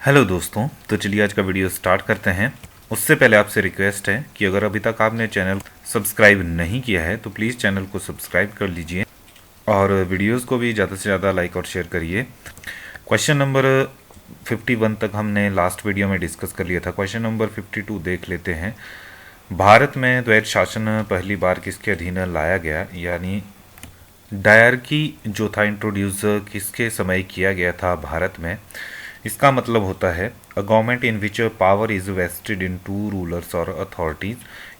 Hello दोस्तों, तो चलिए आज का वीडियो स्टार्ट करते हैं। उससे पहले आपसे रिक्वेस्ट है कि अगर अभी तक आपने चैनल सब्सक्राइब नहीं किया है तो प्लीज़ चैनल को सब्सक्राइब कर लीजिए और वीडियोस को भी ज़्यादा से ज़्यादा लाइक और शेयर करिए। क्वेश्चन नंबर 51 तक हमने लास्ट वीडियो में डिस्कस कर लिया था। क्वेश्चन नंबर 52 देख लेते हैं। भारत में द्वैध शासन पहली बार किसके अधीन लाया गया, यानी डायरकी जो था इंट्रोड्यूस किसके समय किया गया था भारत में। इसका मतलब होता है a government in which power is vested in two rulers और अथॉरिटीज,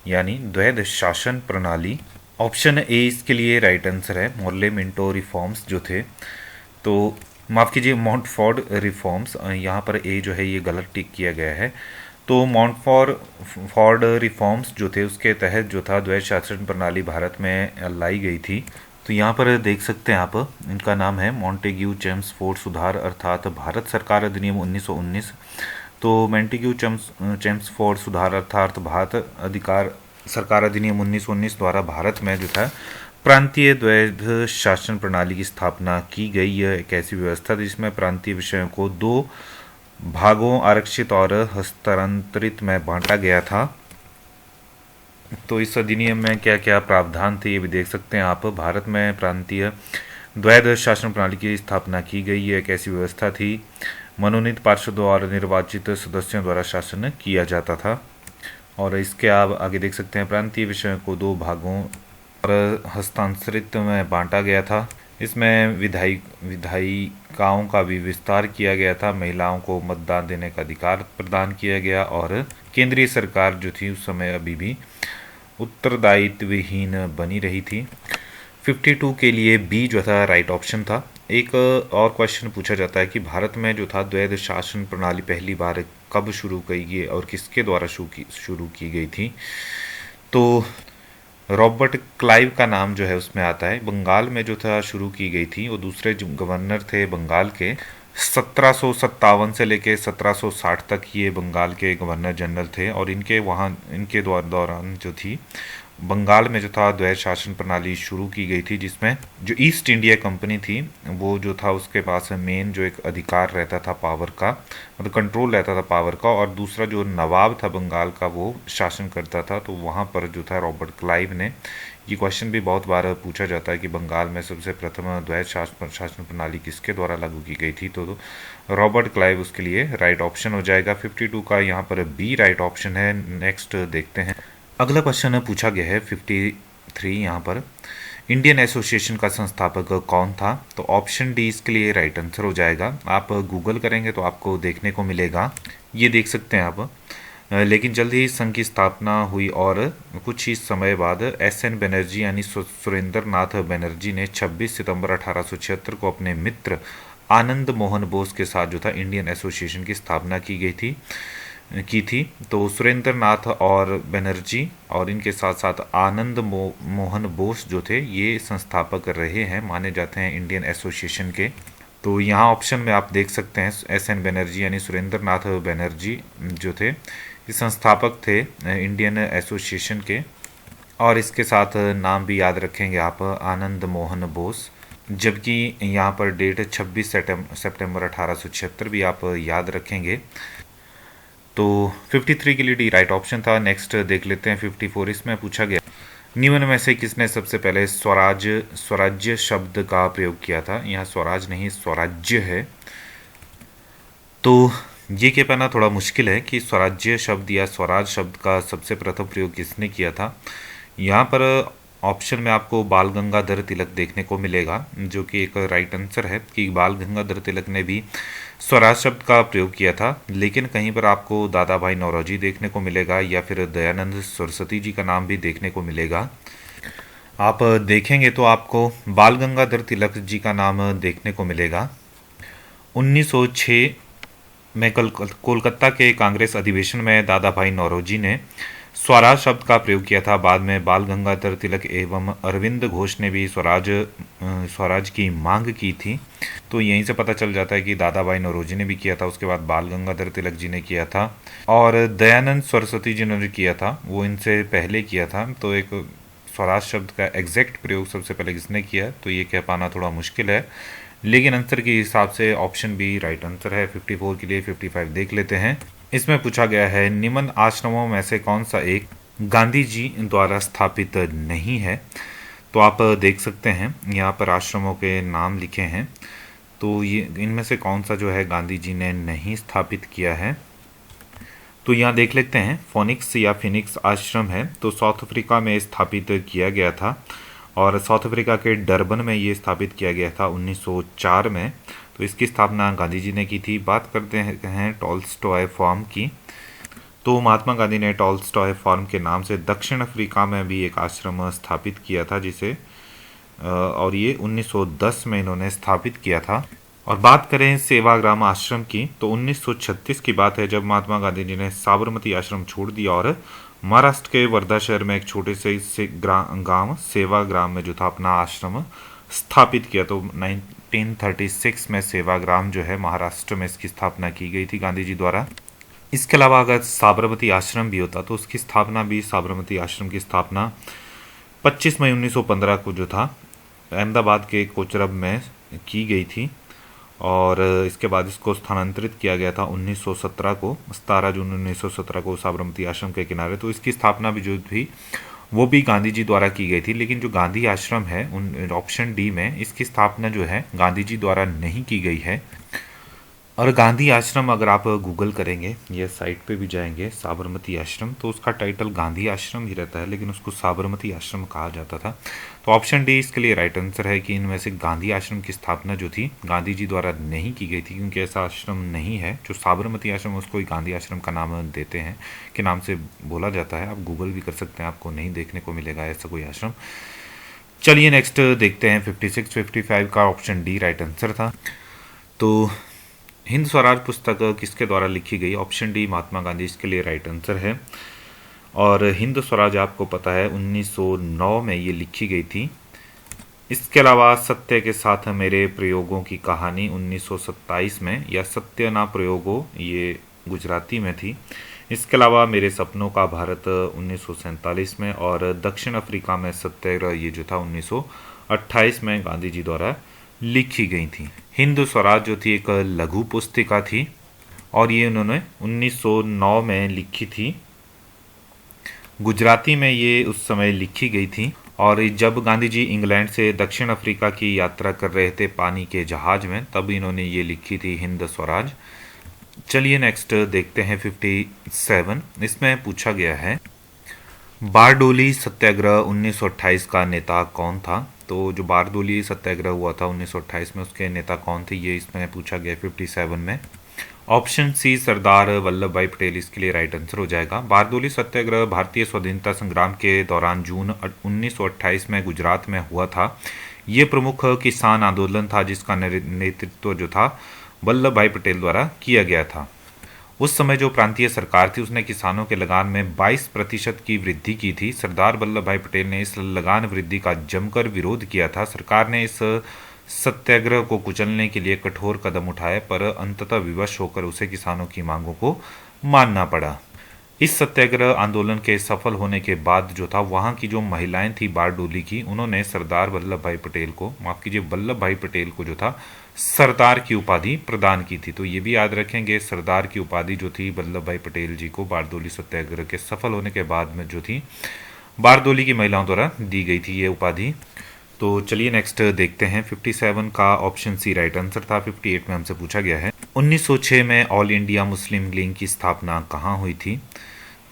यानी द्वैध शासन प्रणाली। ऑप्शन ए इसके लिए राइट आंसर है। मोर्ले मिंटो रिफॉर्म्स जो थे, तो माफ़ कीजिए मॉन्टफोर्ड रिफॉर्म्स, यहाँ पर ए जो है ये गलत टिक किया गया है। तो मॉन्टफोर्ड रिफॉर्म्स जो थे उसके तहत जो था द्वैध शासन प्रणाली भारत में लाई गई थी। तो यहाँ पर देख सकते हैं आप, इनका नाम है मॉन्टेग्यू चेम्सफोर्ड सुधार अर्थात भारत सरकार अधिनियम 1919। तो मॉन्टेग्यू चेम्सफोर्ड सुधार अर्थात भारत अधिकार सरकार अधिनियम 1919 द्वारा भारत में जो था प्रांतीय द्वैध शासन प्रणाली की स्थापना की गई। यह एक ऐसी व्यवस्था थी जिसमें प्रांतीय विषयों को दो भागों आरक्षित और हस्तांतरित में बांटा गया था। तो इस अधिनियम में क्या क्या प्रावधान थे ये भी देख सकते हैं आप। भारत में प्रांतीय द्वैध शासन प्रणाली की स्थापना की गई। ये एक ऐसी व्यवस्था थी, मनोनीत पार्षदों और निर्वाचित सदस्यों द्वारा शासन किया जाता था। और इसके आप आगे देख सकते हैं, प्रांतीय विषयों को दो भागों और हस्तांतरित में बांटा गया था। इसमें विधायिकाओं का भी विस्तार किया गया था, महिलाओं को मतदान देने का अधिकार प्रदान किया गया और केंद्रीय सरकार जो थी उस समय अभी भी उत्तरदायित्वहीन बनी रही थी। 52 के लिए बी जो था राइट ऑप्शन था। एक और क्वेश्चन पूछा जाता है कि भारत में जो था द्वैध शासन प्रणाली पहली बार कब शुरू की गई और किसके द्वारा शुरू की गई थी। तो रॉबर्ट क्लाइव का नाम जो है उसमें आता है। बंगाल में जो था शुरू की गई थी, वो दूसरे जो गवर्नर थे बंगाल के, 1757 से लेके 1760 तक ये बंगाल के गवर्नर जनरल थे और इनके दौरान जो थी बंगाल में जो था द्वैध शासन प्रणाली शुरू की गई थी, जिसमें जो ईस्ट इंडिया कंपनी थी वो जो था उसके पास मेन जो एक अधिकार रहता था पावर का, मतलब कंट्रोल रहता था पावर का, और दूसरा जो नवाब था बंगाल का वो शासन करता था। तो वहाँ पर जो था रॉबर्ट क्लाइव ने, ये क्वेश्चन भी बहुत बार पूछा जाता है कि बंगाल में सबसे प्रथम द्वैध शासन प्रणाली किसके द्वारा लागू की गई थी, तो रॉबर्ट क्लाइव उसके लिए राइट ऑप्शन हो जाएगा। 52 का यहाँ पर बी राइट ऑप्शन है। नेक्स्ट देखते हैं। अगला क्वेश्चन पूछा गया है 53 यहाँ पर, इंडियन एसोसिएशन का संस्थापक कौन था। तो ऑप्शन डी इसके लिए राइट आंसर हो जाएगा। आप गूगल करेंगे तो आपको देखने को मिलेगा, ये देख सकते हैं आप। लेकिन जल्द ही संघ की स्थापना हुई और कुछ ही समय बाद एस.एन. बनर्जी यानी सुरेंद्र नाथ बनर्जी ने 26 सितंबर 1876 को अपने मित्र आनंद मोहन बोस के साथ जो था इंडियन एसोसिएशन की स्थापना की थी। तो सुरेंद्र नाथ और बनर्जी और इनके साथ साथ आनंद मोहन बोस जो थे ये संस्थापक रहे हैं, माने जाते हैं इंडियन एसोसिएशन के। तो यहाँ ऑप्शन में आप देख सकते हैं एस.एन. बनर्जी यानी सुरेंद्र नाथ बनर्जी जो थे ये संस्थापक थे इंडियन एसोसिएशन के। और इसके साथ नाम भी याद रखेंगे आप, आनंद मोहन बोस, जबकि यहाँ पर डेट 26 सितंबर 1876 भी आप याद रखेंगे। तो 53 के लिए डी राइट ऑप्शन था। नेक्स्ट देख लेते हैं 54। इसमें पूछा गया निम्न में से किसने सबसे पहले स्वराज्य शब्द का प्रयोग किया था। यहाँ स्वराज नहीं स्वराज्य है। तो ये कह पाना थोड़ा मुश्किल है कि स्वराज्य शब्द या स्वराज शब्द का सबसे प्रथम प्रयोग किसने किया था। यहाँ पर ऑप्शन में आपको बाल गंगाधर तिलक देखने को मिलेगा, जो कि एक राइट आंसर है कि बाल गंगाधर तिलक ने भी स्वराज शब्द का प्रयोग किया था। लेकिन कहीं पर आपको दादा भाई नौरोजी देखने को मिलेगा या फिर दयानंद सरस्वती जी का नाम भी देखने को मिलेगा। आप देखेंगे तो आपको बाल गंगाधर तिलक जी का नाम देखने को मिलेगा। 1906 में कोलकाता के कांग्रेस अधिवेशन में दादा भाई नौरोजी ने स्वराज शब्द का प्रयोग किया था। बाद में बाल गंगाधर तिलक एवं अरविंद घोष ने भी स्वराज की मांग की थी। तो यहीं से पता चल जाता है कि दादा भाई नौरोजी ने भी किया था, उसके बाद बाल गंगाधर तिलक जी ने किया था और दयानंद सरस्वती जी ने किया था, वो इनसे पहले किया था। तो एक स्वराज शब्द का एग्जैक्ट प्रयोग सबसे पहले किसने किया, तो ये कह पाना थोड़ा मुश्किल है। लेकिन आंसर के हिसाब से ऑप्शन बी राइट आंसर है। 54 के लिए 55 देख लेते हैं। इसमें पूछा गया है निम्न आश्रमों में से कौन सा एक गांधी जी द्वारा स्थापित नहीं है। तो आप देख सकते हैं यहाँ पर आश्रमों के नाम लिखे हैं, तो ये इनमें से कौन सा जो है गांधी जी ने नहीं स्थापित किया है। तो यहाँ देख लेते हैं, फोनिक्स या फिनिक्स आश्रम है, तो साउथ अफ्रीका में स्थापित किया गया था और साउथ अफ्रीका के डरबन में ये स्थापित किया गया था 1904 में। तो इसकी स्थापना गांधी जी ने की थी। बात करते हैं टॉल्स्टॉय फार्म की। तो महात्मा गांधी ने टॉल्स्टॉय फार्म के नाम से दक्षिण अफ्रीका में भी एक आश्रम स्थापित किया था, जिसे और ये 1910 में इन्होंने स्थापित किया था। और बात करें सेवाग्राम आश्रम की, तो 1936 की बात है जब महात्मा गांधी जी ने साबरमती आश्रम छोड़ दिया और महाराष्ट्र के वर्धा शहर में एक छोटे से गांव सेवाग्राम में जो था अपना आश्रम स्थापित किया। तो 1936 में सेवाग्राम जो है महाराष्ट्र में इसकी स्थापना की गई थी गांधी जी द्वारा। इसके अलावा अगर साबरमती आश्रम भी होता तो उसकी स्थापना भी, साबरमती आश्रम की स्थापना 25 मई 1915 को जो था अहमदाबाद के कोचरब में की गई थी और इसके बाद इसको स्थानांतरित किया गया था 1917 को, 17 जून 1917 को साबरमती आश्रम के किनारे। तो इसकी स्थापना भी जो थी वो भी गांधी जी द्वारा की गई थी। लेकिन जो गांधी आश्रम है उन ऑप्शन डी में इसकी स्थापना जो है गांधी जी द्वारा नहीं की गई है। और गांधी आश्रम अगर आप गूगल करेंगे या साइट पे भी जाएंगे साबरमती आश्रम, तो उसका टाइटल गांधी आश्रम ही रहता है, लेकिन उसको साबरमती आश्रम कहा जाता था। तो ऑप्शन डी इसके लिए राइट आंसर है कि इनमें से गांधी आश्रम की स्थापना जो थी गांधी जी द्वारा नहीं की गई थी, क्योंकि ऐसा आश्रम नहीं है। जो साबरमती आश्रम उसको ही गांधी आश्रम का नाम देते हैं, के नाम से बोला जाता है। आप गूगल भी कर सकते हैं, आपको नहीं देखने को मिलेगा ऐसा कोई आश्रम। चलिए नेक्स्ट देखते हैं 56 55 का ऑप्शन डी राइट आंसर था। तो हिंद स्वराज पुस्तक किसके द्वारा लिखी गई? ऑप्शन डी महात्मा गांधी इसके लिए राइट आंसर है। और हिंद स्वराज आपको पता है 1909 में ये लिखी गई थी। इसके अलावा सत्य के साथ मेरे प्रयोगों की कहानी 1927 में, या सत्य ना प्रयोगो, ये गुजराती में थी। इसके अलावा मेरे सपनों का भारत 1947 में, और दक्षिण अफ्रीका में सत्याग्रह ये जो था 1928 में गांधी जी द्वारा लिखी गई थी। हिंद स्वराज जो थी एक लघु पुस्तिका थी और ये उन्होंने 1909 में लिखी थी। गुजराती में ये उस समय लिखी गई थी और जब गांधी जी इंग्लैंड से दक्षिण अफ्रीका की यात्रा कर रहे थे पानी के जहाज में, तब इन्होंने ये लिखी थी हिंद स्वराज। चलिए नेक्स्ट देखते हैं 57। इसमें पूछा गया है बारडोली सत्याग्रह 1928 का नेता कौन था? तो जो बारडोली सत्याग्रह हुआ था 1928 में, उसके नेता कौन थे, ये इसमें पूछा गया 57 में। ऑप्शन सी सरदार वल्लभ भाई पटेल इसके लिए राइट आंसर हो जाएगा। बारडोली सत्याग्रह भारतीय स्वाधीनता संग्राम के दौरान जून 1928 में गुजरात में हुआ था। ये प्रमुख किसान आंदोलन था जिसका नेतृत्व जो था वल्लभ भाई पटेल द्वारा किया गया था। उस समय जो प्रांतीय सरकार थी उसने किसानों के लगान में 22% की वृद्धि की थी। सरदार वल्लभ भाई पटेल ने इस लगान वृद्धि का जमकर विरोध किया था। सरकार ने इस सत्याग्रह को कुचलने के लिए कठोर कदम उठाए, पर अंततः विवश होकर उसे किसानों की मांगों को मानना पड़ा। इस सत्याग्रह आंदोलन के सफल होने के बाद जो था वहां की जो महिलाएं थी बारडोली की, उन्होंने सरदार वल्लभ भाई पटेल को, माफ कीजिए वल्लभ भाई पटेल को जो था सरदार की उपाधि प्रदान की थी। तो ये भी याद रखेंगे, सरदार की उपाधि जो थी वल्लभ भाई पटेल जी को बारडोली सत्याग्रह के सफल होने के बाद में जो थी बारडोली की महिलाओं द्वारा दी गई थी ये उपाधि। तो चलिए नेक्स्ट देखते हैं 57 का ऑप्शन सी राइट आंसर था। 58 में हमसे पूछा गया है 1906 में ऑल इंडिया मुस्लिम लीग की स्थापना कहाँ हुई थी?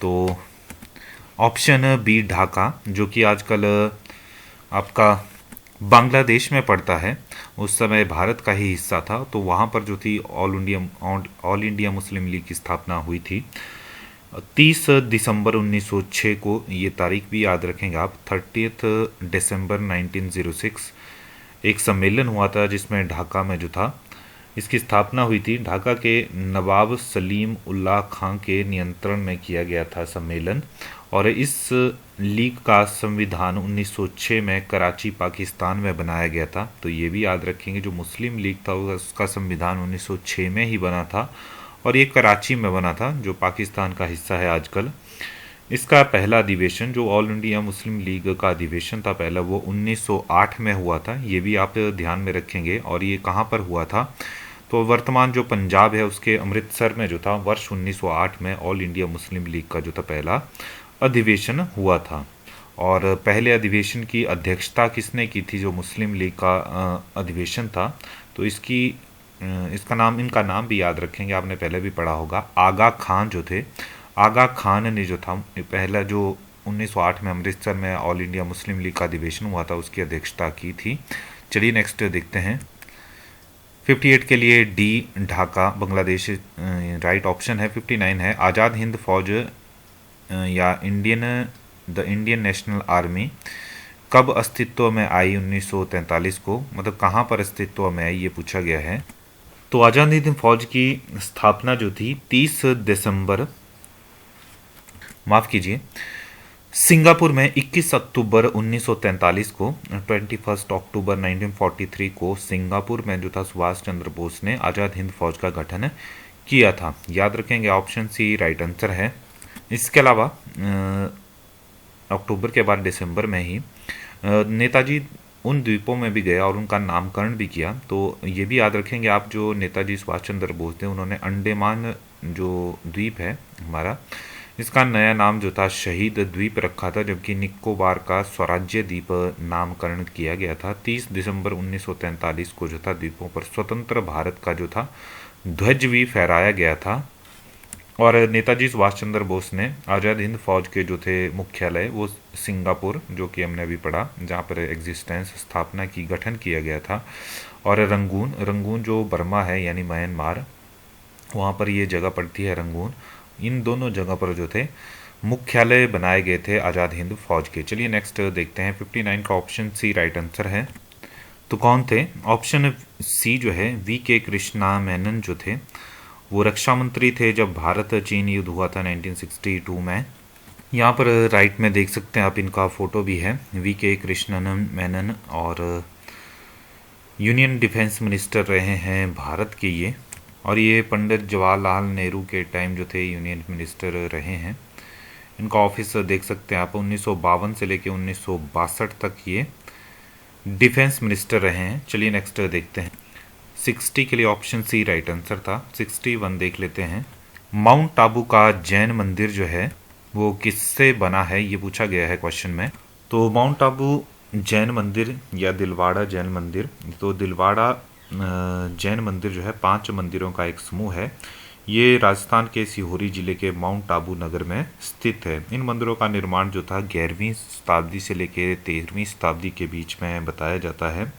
तो ऑप्शन बी ढाका, जो कि आजकल आपका बांग्लादेश में पड़ता है, उस समय भारत का ही हिस्सा था। तो वहाँ पर जो थी ऑल इंडिया मुस्लिम लीग की स्थापना हुई थी 30 दिसंबर 1906 को। ये तारीख भी याद रखेंगे आप, 30 दिसंबर 1906 एक सम्मेलन हुआ था जिसमें ढाका में जो था इसकी स्थापना हुई थी। ढाका के नवाब सलीम उल्लाह खां के नियंत्रण में किया गया था सम्मेलन, और इस लीग का संविधान 1906 में कराची पाकिस्तान में बनाया गया था। तो ये भी याद रखेंगे, जो मुस्लिम लीग था उसका संविधान 1906 में ही बना था और ये कराची में बना था, जो पाकिस्तान का हिस्सा है आजकल। इसका पहला अधिवेशन जो ऑल इंडिया मुस्लिम लीग का अधिवेशन था पहला, वो 1908 में हुआ था। ये भी आप ध्यान में रखेंगे। और ये कहाँ पर हुआ था? तो वर्तमान जो पंजाब है उसके अमृतसर में जो था वर्ष 1908 में ऑल इंडिया मुस्लिम लीग का जो था पहला अधिवेशन हुआ था। और पहले अधिवेशन की अध्यक्षता किसने की थी? जो मुस्लिम लीग का अधिवेशन था, तो इसका नाम, इनका नाम भी याद रखेंगे, आपने पहले भी पढ़ा होगा। आगा खान जो थे, आगा खान ने जो था पहला जो 1908 में अमृतसर में ऑल इंडिया मुस्लिम लीग का अधिवेशन हुआ था उसकी अध्यक्षता की थी। चलिए नेक्स्ट देखते हैं। 58 के लिए D Dhaka Bangladesh right option है। 59 है आज़ाद हिंद फौज या द इंडियन नेशनल आर्मी कब अस्तित्व में आई? 1943 को, मतलब कहाँ पर अस्तित्व में आई ये पूछा गया है। तो आज़ाद हिंद फौज की स्थापना जो थी 30 दिसंबर, माफ़ कीजिए, सिंगापुर में 21 अक्टूबर 1943 को, 21 अक्टूबर 1943 को सिंगापुर में जो था सुभाष चंद्र बोस ने आज़ाद हिंद फौज का गठन किया था। याद रखेंगे, ऑप्शन सी राइट आंसर है। इसके अलावा अक्टूबर के बाद दिसंबर में ही नेताजी उन द्वीपों में भी गया और उनका नामकरण भी किया। तो ये भी याद रखेंगे आप, जो नेताजी सुभाष चंद्र बोस थे उन्होंने अंडमान जो द्वीप है हमारा, इसका नया नाम जो था शहीद द्वीप रखा था, जबकि निकोबार का स्वराज्य द्वीप नामकरण किया गया था। 30 दिसंबर 1943 को जो था द्वीपों पर स्वतंत्र भारत का जो था ध्वज भी फहराया गया था। और नेताजी सुभाष चंद्र बोस ने आज़ाद हिंद फौज के जो थे मुख्यालय वो सिंगापुर, जो कि हमने अभी पढ़ा, जहाँ पर एग्जिस्टेंस स्थापना की गठन किया गया था। और रंगून जो बर्मा है यानी म्यांमार, वहाँ पर ये जगह पड़ती है रंगून। इन दोनों जगह पर जो थे मुख्यालय बनाए गए थे आज़ाद हिंद फौज के। चलिए नेक्स्ट देखते हैं। 59 का ऑप्शन सी राइट आंसर है। तो कौन थे? ऑप्शन सी जो है वी.के. कृष्णा मेनन जो थे वो रक्षा मंत्री थे जब भारत चीन युद्ध हुआ था 1962 में। यहाँ पर राइट में देख सकते हैं आप, इनका फोटो भी है, वी.के. कृष्णन मेनन, और यूनियन डिफेंस मिनिस्टर रहे हैं भारत के ये। और ये पंडित जवाहरलाल नेहरू के टाइम जो थे यूनियन मिनिस्टर रहे हैं। इनका ऑफिस देख सकते हैं आप, 1952 से लेकर 1962 तक ये डिफेंस मिनिस्टर रहे हैं। चलिए नेक्स्ट देखते हैं। 60 के लिए ऑप्शन सी राइट आंसर था। 61 देख लेते हैं। माउंट आबू का जैन मंदिर जो है वो किससे बना है, ये पूछा गया है क्वेश्चन में। तो माउंट आबू जैन मंदिर या दिलवाड़ा जैन मंदिर, तो दिलवाड़ा जैन मंदिर जो है 5 मंदिरों का एक समूह है। ये राजस्थान के सिहोरी जिले के माउंट आबू नगर में स्थित है। इन मंदिरों का निर्माण जो था 11वीं शताब्दी से लेकर 13वीं शताब्दी के बीच में बताया जाता है।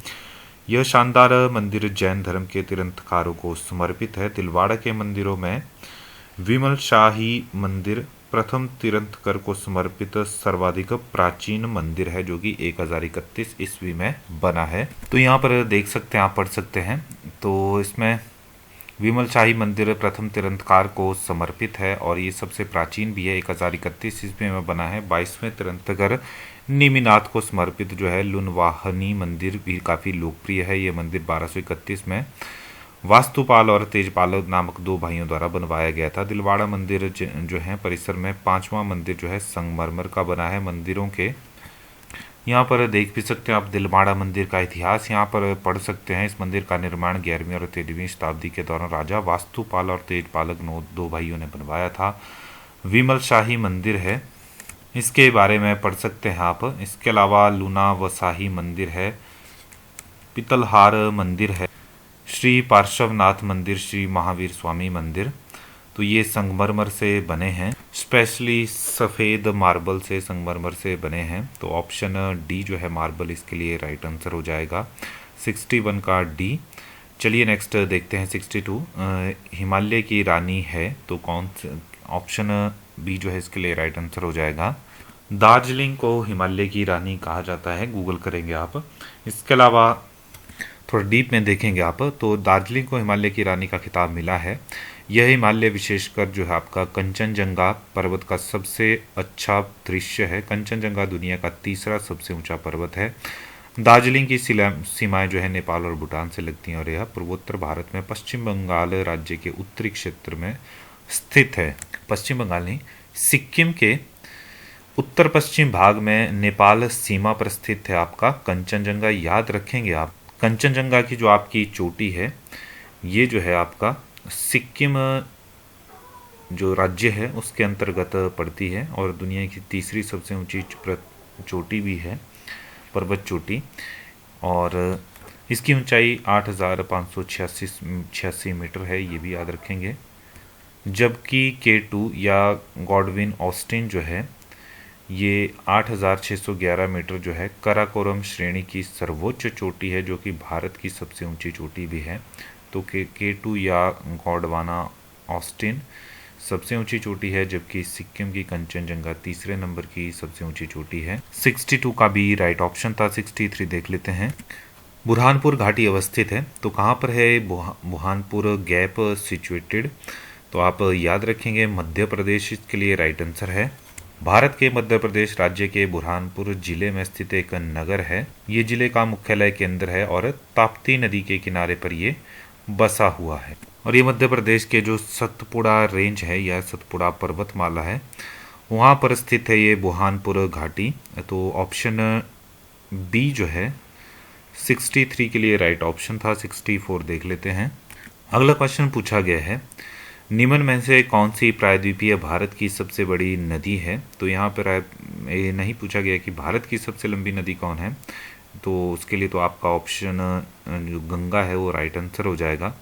यह शानदार मंदिर जैन धर्म के तीर्थंकरों को समर्पित है। दिलवाड़ा के मंदिरों में विमल शाही मंदिर प्रथम तीर्थंकर को समर्पित सर्वाधिक प्राचीन मंदिर है, जो कि 1031 ईस्वी में बना है। तो यहाँ पर देख सकते हैं, आप पढ़ सकते हैं। तो इसमें विमल शाही मंदिर प्रथम तीर्थंकर को समर्पित है और ये सबसे प्राचीन भी है, 1031 ईस्वी में बना है। 22वें तीर्थंकर निमिनाथ को समर्पित जो है लुनवाहनी मंदिर भी काफ़ी लोकप्रिय है। ये मंदिर 1231 में वास्तुपाल और तेजपाल नामक 2 भाइयों द्वारा बनवाया गया था। दिलवाड़ा मंदिर जो है परिसर में 5वां मंदिर जो है संगमरमर का बना है। मंदिरों के यहाँ पर देख भी सकते हैं आप दिलवाड़ा मंदिर का इतिहास, यहाँ पर पढ़ सकते हैं। इस मंदिर का निर्माण 11वीं और 13वीं शताब्दी के दौरान राजा वास्तुपाल और तेजपाल 2 भाइयों ने बनवाया था। विमल शाही मंदिर है, इसके बारे में पढ़ सकते हैं आप। इसके अलावा लूना वसाही मंदिर है, पितलहार मंदिर है, श्री पार्श्वनाथ मंदिर, श्री महावीर स्वामी मंदिर। तो ये संगमरमर से बने हैं, स्पेशली सफ़ेद मार्बल से संगमरमर से बने हैं। तो ऑप्शन डी जो है मार्बल, इसके लिए राइट आंसर हो जाएगा 61 का डी। चलिए नेक्स्ट देखते हैं। 62 हिमालय की रानी है, तो कौन? ऑप्शन बी जो है इसके लिए राइट आंसर हो जाएगा। दार्जिलिंग को हिमालय की रानी कहा जाता है, गूगल करेंगे आप। इसके अलावा थोड़ा डीप में देखेंगे आप, तो दार्जिलिंग को हिमालय की रानी का खिताब मिला है। यह हिमालय विशेषकर जो है आपका कंचनजंगा पर्वत का सबसे अच्छा दृश्य है। कंचनजंगा दुनिया का 3रा सबसे ऊंचा पर्वत है। दार्जिलिंग की सीमाएं जो है नेपाल और भूटान से लगती हैं और यह पूर्वोत्तर भारत में पश्चिम बंगाल राज्य के उत्तरी क्षेत्र में स्थित है। पश्चिम बंगाल नहीं, सिक्किम के उत्तर पश्चिम भाग में नेपाल सीमा पर स्थित है आपका कंचनजंगा। याद रखेंगे आप, कंचनजंगा की जो आपकी चोटी है ये जो है आपका सिक्किम जो राज्य है उसके अंतर्गत पड़ती है और दुनिया की तीसरी सबसे ऊंची चोटी भी है, पर्वत चोटी। और इसकी ऊंचाई 8,586 मीटर है, ये भी याद रखेंगे। जबकि K2 या गॉडविन ऑस्टिन जो है ये 8,611 मीटर जो है कराकोरम श्रेणी की सर्वोच्च चोटी है, जो कि भारत की सबसे ऊंची चोटी भी है। तो K2 या गॉडवाना ऑस्टिन सबसे ऊंची चोटी है, जबकि सिक्किम की कंचनजंगा तीसरे नंबर की सबसे ऊंची चोटी है। 62 का भी राइट ऑप्शन था। 63 देख लेते हैं। बुरहानपुर घाटी अवस्थित है, तो कहाँ पर है बुरहानपुर गैप सिचुएटेड? तो आप याद रखेंगे मध्य प्रदेश इसके लिए राइट आंसर है। भारत के मध्य प्रदेश राज्य के बुरहानपुर जिले में स्थित एक नगर है। ये जिले का मुख्यालय केंद्र है और ताप्ती नदी के किनारे पर ये बसा हुआ है। और ये मध्य प्रदेश के जो सतपुड़ा रेंज है या सतपुड़ा पर्वतमाला है वहाँ पर स्थित है ये बुरहानपुर घाटी। तो ऑप्शन बी जो है 63 के लिए राइट ऑप्शन था। 64 देख लेते हैं। अगला क्वेश्चन पूछा गया है, निम्न में से कौन सी प्रायद्वीपीय भारत की सबसे बड़ी नदी है? तो यहाँ पर ये नहीं पूछा गया कि भारत की सबसे लंबी नदी कौन है, तो उसके लिए तो आपका ऑप्शन जो गंगा है वो राइट आंसर हो जाएगा।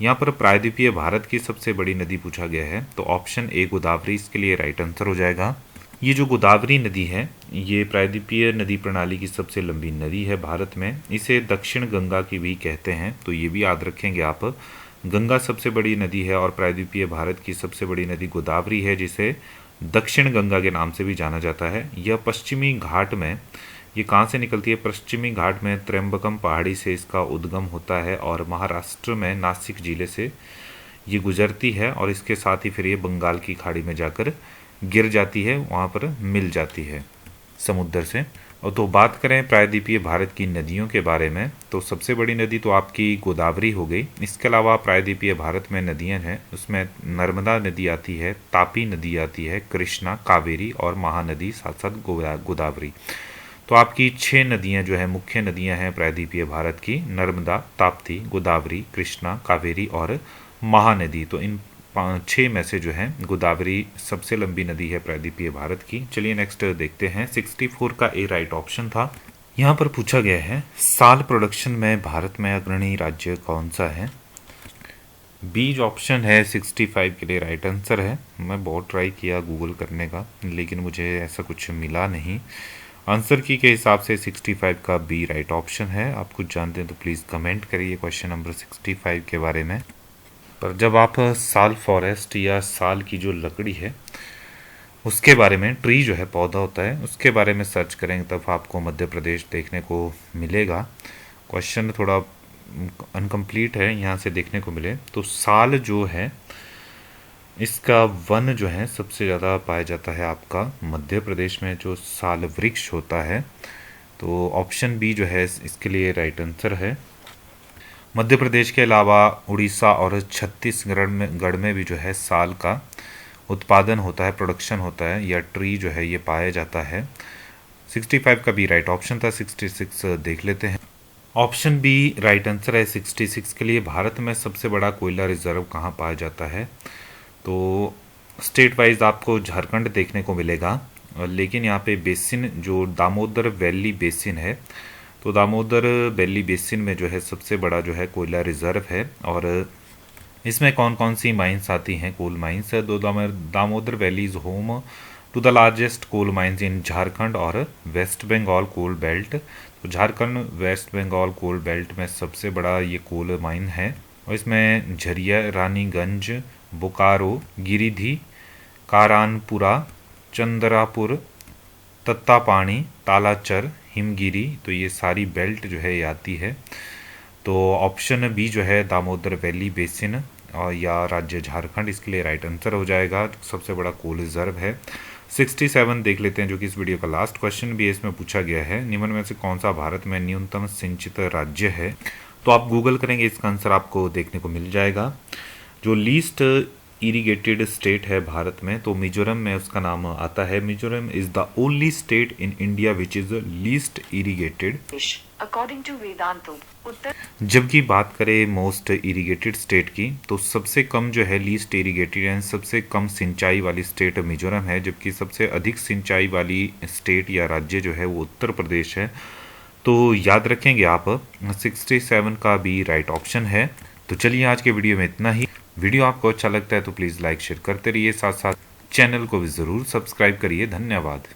यहाँ पर प्रायद्वीपीय भारत की सबसे बड़ी नदी पूछा गया है, तो ऑप्शन ए गोदावरी इसके लिए राइट आंसर हो जाएगा। ये जो गोदावरी नदी है ये प्रायद्वीपीय नदी प्रणाली की सबसे लंबी नदी है भारत में। इसे दक्षिण गंगा की भी कहते हैं, तो ये भी याद रखेंगे आप। गंगा सबसे बड़ी नदी है और प्रायद्वीपीय भारत की सबसे बड़ी नदी गोदावरी है, जिसे दक्षिण गंगा के नाम से भी जाना जाता है। यह पश्चिमी घाट में, ये कहाँ से निकलती है? पश्चिमी घाट में त्र्यंबकम पहाड़ी से इसका उद्गम होता है और महाराष्ट्र में नासिक जिले से ये गुजरती है और इसके साथ ही फिर ये बंगाल की खाड़ी में जाकर गिर जाती है, वहाँ पर मिल जाती है समुद्र से। और तो बात करें प्रायद्वीपीय भारत की नदियों के बारे में, तो सबसे बड़ी नदी तो आपकी गोदावरी हो गई। इसके अलावा प्रायद्वीपीय भारत में नदियाँ हैं, उसमें नर्मदा नदी आती है, तापी नदी आती है, कृष्णा, कावेरी और महानदी, साथ साथ गोदावरी। तो आपकी 6 नदियाँ जो है मुख्य नदियाँ हैं प्रायद्वीपीय भारत की, नर्मदा, ताप्ती, गोदावरी, कृष्णा, कावेरी और महानदी। तो इन 6 में से जो है गोदावरी सबसे लंबी नदी है प्रायद्वीपीय भारत की। चलिए नेक्स्ट देखते हैं। 64 का ए राइट ऑप्शन था। यहाँ पर पूछा गया है साल प्रोडक्शन में भारत में अग्रणी राज्य कौन सा है? बी जो ऑप्शन है 65 के लिए राइट आंसर है। मैं बहुत ट्राई किया गूगल करने का, लेकिन मुझे ऐसा कुछ मिला नहीं। आंसर की के हिसाब से 65 का बी राइट ऑप्शन है। आप कुछ जानते हैं तो प्लीज़ कमेंट करिए क्वेश्चन नंबर 65 के बारे में। पर जब आप साल फॉरेस्ट या साल की जो लकड़ी है उसके बारे में, ट्री जो है पौधा होता है, उसके बारे में सर्च करेंगे तब आपको मध्य प्रदेश देखने को मिलेगा। क्वेश्चन थोड़ा अनकम्प्लीट है, यहाँ से देखने को मिले तो साल जो है इसका वन जो है सबसे ज़्यादा पाया जाता है आपका मध्य प्रदेश में, जो साल वृक्ष होता है। तो ऑप्शन बी जो है इसके लिए राइट आंसर है। मध्य प्रदेश के अलावा उड़ीसा और छत्तीसगढ़ में भी जो है साल का उत्पादन होता है, प्रोडक्शन होता है, या ट्री जो है ये पाया जाता है। 65 का भी राइट ऑप्शन था। 66 देख लेते हैं। ऑप्शन बी राइट आंसर है 66 के लिए। भारत में सबसे बड़ा कोयला रिजर्व कहाँ पाया जाता है? तो स्टेट वाइज आपको झारखंड देखने को मिलेगा, लेकिन यहाँ पे बेसिन जो दामोदर वैली बेसिन है, तो दामोदर वैली बेसिन में जो है सबसे बड़ा जो है कोयला रिजर्व है। और इसमें कौन कौन सी माइंस आती हैं? कोल माइंस है। Damodar valley is home to the largest coal mines in Jharkhand और वेस्ट बंगाल कोल बेल्ट। तो Jharkhand West Bengal coal belt में सबसे बड़ा ये कोल माइन है और इसमें झरिया, रानीगंज, बोकारो, गिरिधि, कारानपुरा, चंद्रापुर, तत्तापानी, तालाचर, हिमगिरी, तो ये सारी बेल्ट जो है ये आती है। तो ऑप्शन बी जो है दामोदर वैली बेसिन और या राज्य झारखंड इसके लिए राइट आंसर हो जाएगा, सबसे बड़ा कोल रिजर्व है। 67 देख लेते हैं, जो कि इस वीडियो का लास्ट क्वेश्चन भी है। इसमें पूछा गया है निम्न में से कौन सा भारत में न्यूनतम सिंचित राज्य है? तो आप गूगल करेंगे इसका आंसर आपको देखने को मिल जाएगा। जो लीस्ट इरिगेटेड स्टेट है भारत में, तो मिजोरम में उसका नाम आता है। Mizoram is the only state in India which is least irrigated according to वेदांतो। उत्तर जबकि बात करें मोस्ट इरिगेटेड स्टेट की, तो सबसे कम जो है लीस्ट इरिगेटेड यानी सबसे कम सिंचाई वाली स्टेट मिजोरम है, जबकि सबसे अधिक सिंचाई वाली स्टेट या राज्य जो है वो उत्तर प्रदेश है। तो याद रखेंगे आप 67 का भी राइट ऑप्शन है। तो चलिए आज के वीडियो में इतना ही। वीडियो आपको अच्छा लगता है तो प्लीज़ लाइक शेयर करते रहिए, साथ साथ चैनल को भी ज़रूर सब्सक्राइब करिए। धन्यवाद।